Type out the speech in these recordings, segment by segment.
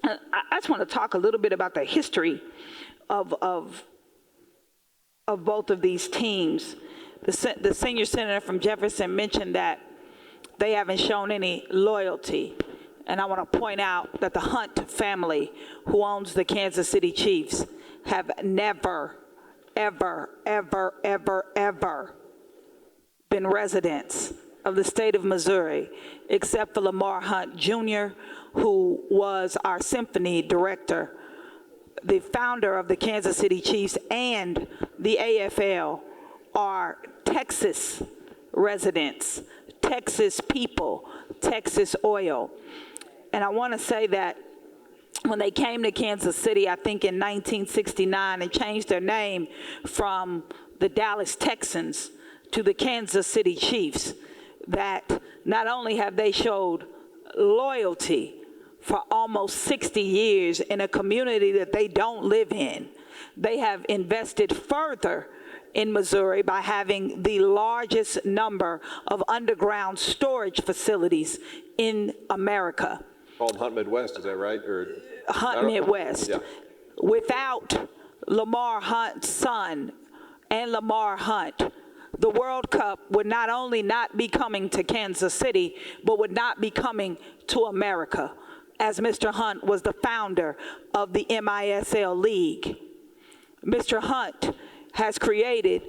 I just want to talk a little bit about the history of both of these teams. The senior senator from Jefferson mentioned that they haven't shown any loyalty. And I want to point out that the Hunt family, who owns the Kansas City Chiefs, have never, ever, ever, ever, ever been residents of the state of Missouri, except for Lamar Hunt Jr., who was our symphony director. The founder of the Kansas City Chiefs and the AFL are Texas residents, Texas people, Texas oil. And I want to say that when they came to Kansas City, I think in 1969, and changed their name from the Dallas Texans to the Kansas City Chiefs, that not only have they showed loyalty for almost 60 years in a community that they don't live in, they have invested further in Missouri by having the largest number of underground storage facilities in America. Called Hunt Midwest, is that right? Or Hunt Midwest. Yeah. Without Lamar Hunt's son and Lamar Hunt, the World Cup would not only not be coming to Kansas City, but would not be coming to America, as Mr. Hunt was the founder of the MISL League. Mr. Hunt has created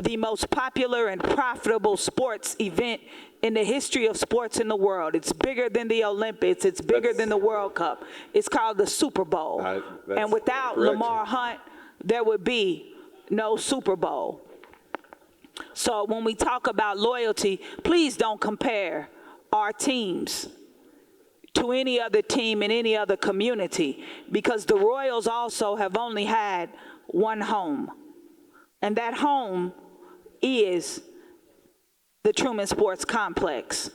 the most popular and profitable sports event in the history of sports in the world. It's bigger than the Olympics. It's bigger than the World Cup. It's called the Super Bowl. And without correct. Lamar Hunt, there would be no Super Bowl. So when we talk about loyalty, please don't compare our teams to any other team in any other community, because the Royals also have only had one home. And that home is the Truman Sports Complex.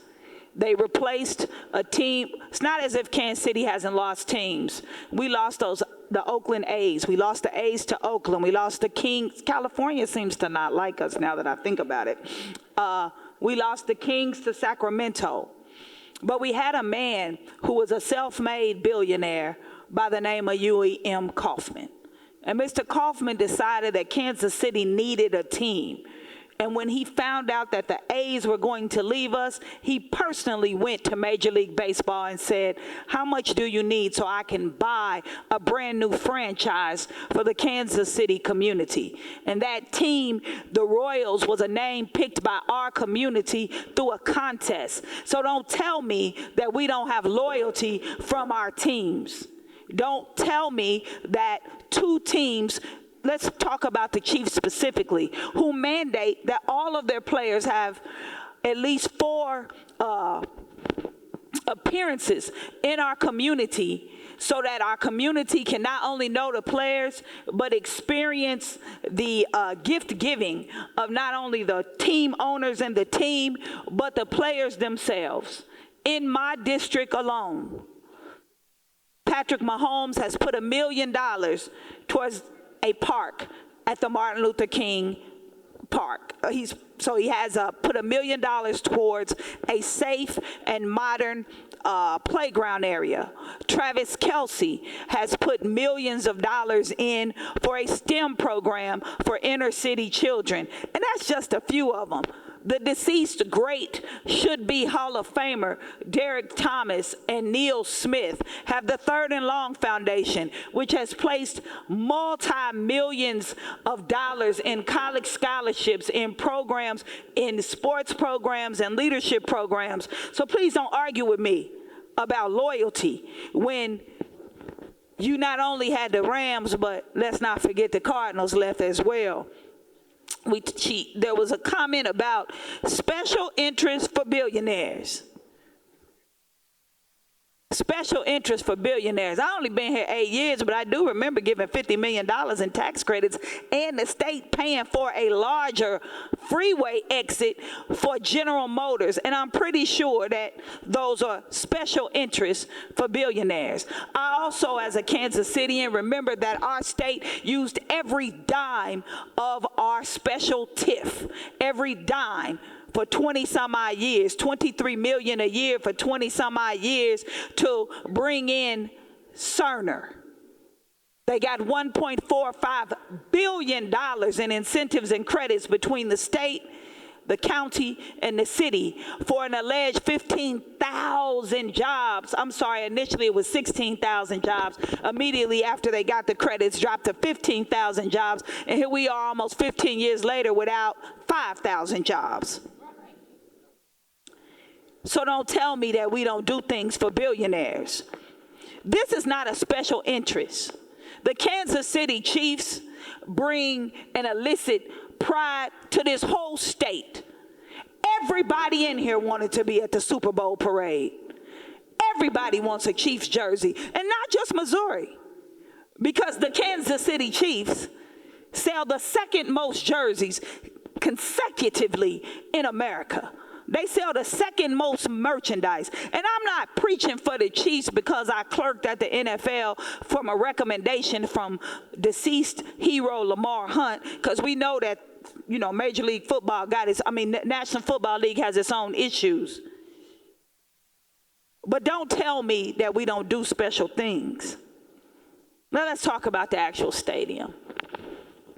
They replaced a team. It's not as if Kansas City hasn't lost teams. We lost the Oakland A's. We lost the A's to Oakland. We lost the Kings. California seems to not like us now that I think about it. We lost the Kings to Sacramento. But we had a man who was a self-made billionaire by the name of Huey M. Kaufman. And Mr. Kaufman decided that Kansas City needed a team. And when he found out that the A's were going to leave us, he personally went to Major League Baseball and said, how much do you need so I can buy a brand new franchise for the Kansas City community? And that team, the Royals, was a name picked by our community through a contest. So don't tell me that we don't have loyalty from our teams. Don't tell me that two teams, let's talk about the Chiefs specifically, who mandate that all of their players have at least 4 appearances in our community, so that our community can not only know the players, but experience the gift giving of not only the team owners and the team, but the players themselves. In my district alone, Patrick Mahomes has put $1 million towards a park at the Martin Luther King Park. He has put $1 million towards a safe and modern playground area. Travis Kelce has put millions of dollars in for a STEM program for inner city children. And that's just a few of them. The deceased great should-be Hall of Famer Derek Thomas and Neil Smith have the Third and Long Foundation, which has placed multi-millions of dollars in college scholarships, in programs, in sports programs and leadership programs. So please don't argue with me about loyalty when you not only had the Rams, but let's not forget the Cardinals left as well. There was a comment about special interest for billionaires. Special interest for billionaires. I only been here 8 years, but I do remember giving $50 million in tax credits and the state paying for a larger freeway exit for General Motors. And I'm pretty sure that those are special interests for billionaires. I also, as a Kansas Citian, remember that our state used every dime of our special TIF, every dime, for 20 some odd years, $23 million a year for 20 some odd years, to bring in Cerner. They got $1.45 billion in incentives and credits between the state, the county, and the city for an alleged 15,000 jobs. I'm sorry, initially it was 16,000 jobs. Immediately after they got the credits, dropped to 15,000 jobs. And here we are almost 15 years later without 5,000 jobs. So don't tell me that we don't do things for billionaires. This is not a special interest. The Kansas City Chiefs bring an illicit pride to this whole state. Everybody in here wanted to be at the Super Bowl parade. Everybody wants a Chiefs jersey, and not just Missouri, because the Kansas City Chiefs sell the second most jerseys consecutively in America. They sell the second most merchandise. And I'm not preaching for the Chiefs because I clerked at the NFL from a recommendation from deceased hero Lamar Hunt, because we know that, Major League Football National Football League has its own issues. But don't tell me that we don't do special things. Now let's talk about the actual stadium.